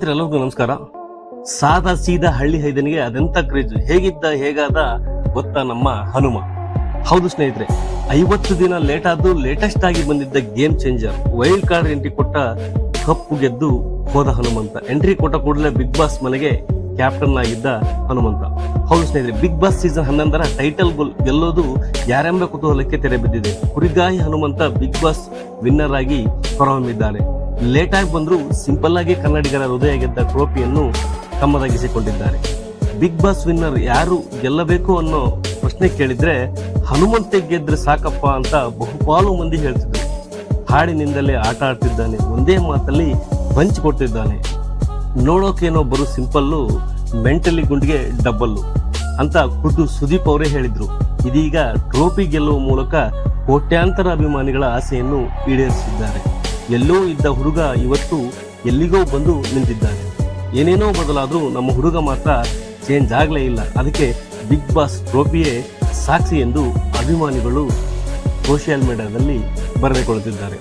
ಸ್ನೇಹಿತರೆ ಎಲ್ಲರಿಗೂ ನಮಸ್ಕಾರ. ಸಾದಾ ಸೀದಾ ಹಳ್ಳಿ ಹೈದನಿಗೆ ಅದೆಂತ ಕ್ರೇಜ್, ಹೇಗಾದ ಗೊತ್ತಾ ನಮ್ಮ ಹನುಮ. ಹೌದು ಸ್ನೇಹಿತರೆ, 50 ದಿನ ಲೇಟ್ ಆದ್ದು ಲೇಟೆಸ್ಟ್ ಆಗಿ ಬಂದಿದ್ದ game changer, wild card entry ಕೊಟ್ಟ ಕಪ್ಪು ಗೆದ್ದು ಹೋದ ಹನುಮಂತ. ಎಂಟ್ರಿ ಕೊಟ್ಟ ಕೂಡಲೇ ಬಿಗ್ ಬಾಸ್ ಮನೆಗೆ ಕ್ಯಾಪ್ಟನ್ ಆಗಿದ್ದ ಹನುಮಂತ. ಹೌದು ಸ್ನೇಹಿತರೆ, ಬಿಗ್ ಬಾಸ್ ಸೀಸನ್ 11 ಟೈಟಲ್ ಗೆಲ್ಲೋದು ಯಾರೆಂಬ ಕುತೂಹಲಕ್ಕೆ ತೆರೆ ಬಿದ್ದಿದೆ. ಕುರಿಗಾಯಿ ಹನುಮಂತ ಬಿಗ್ ಬಾಸ್ ವಿನ್ನರ್ ಆಗಿ ಹೊರಹೊಮ್ಮಿದ್ದಾನೆ. ಲೇಟ್ ಆಗಿ ಬಂದ್ರು ಸಿಂಪಲ್ ಆಗಿ ಕನ್ನಡಿಗರ ಹೃದಯ ಗೆದ್ದ ಟ್ರೋಫಿಯನ್ನು ತಮ್ಮದಾಗಿಸಿಕೊಂಡಿದ್ದಾರೆ. ಬಿಗ್ ಬಾಸ್ ವಿನ್ನರ್ ಯಾರು ಗೆಲ್ಲಬೇಕು ಅನ್ನೋ ಪ್ರಶ್ನೆ ಕೇಳಿದ್ರೆ ಹನುಮಂತೆ ಗೆದ್ರೆ ಸಾಕಪ್ಪ ಅಂತ ಬಹುಪಾಲು ಮಂದಿ ಹೇಳ್ತಿದ್ರು. ಹಾಡಿನಿಂದಲೇ ಆಟ ಆಡ್ತಿದ್ದಾನೆ, ಒಂದೇ ಮಾತಲ್ಲಿ ಪಂಚ್ ಕೊಡ್ತಿದ್ದಾನೆ, ನೋಡೋಕೇನೋ ಬರು ಸಿಂಪಲ್ಲು, ಮೆಂಟಲಿ ಗುಂಡಿಗೆ ಡಬ್ಬಲ್ಲು ಅಂತ ಖುದ್ದು ಸುದೀಪ್ ಅವರೇ ಹೇಳಿದ್ರು. ಇದೀಗ ಟ್ರೋಫಿ ಗೆಲ್ಲುವ ಮೂಲಕ ಕೋಟ್ಯಾಂತರ ಅಭಿಮಾನಿಗಳ ಆಸೆಯನ್ನು ಈಡೇರಿಸಿದ್ದಾರೆ. ಎಲ್ಲೋ ಇದ್ದ ಹುಡುಗ ಇವತ್ತು ಎಲ್ಲಿಗೋ ಬಂದು ನಿಂತಿದ್ದಾನೆ. ಏನೇನೋ ಬದಲಾದ್ರೂ ನಮ್ಮ ಹುಡುಗ ಮಾತ್ರ ಚೇಂಜ್ ಆಗ್ಲೇ ಇಲ್ಲ. ಅದಕ್ಕೆ ಬಿಗ್ ಬಾಸ್ ಟ್ರೋಫಿಯೇ ಸಾಕ್ಷಿ ಎಂದು ಅಭಿಮಾನಿಗಳು ಸೋಷಿಯಲ್ ಮೀಡಿಯಾದಲ್ಲಿ ಬರೆದುಕೊಳ್ಳುತ್ತಿದ್ದಾರೆ.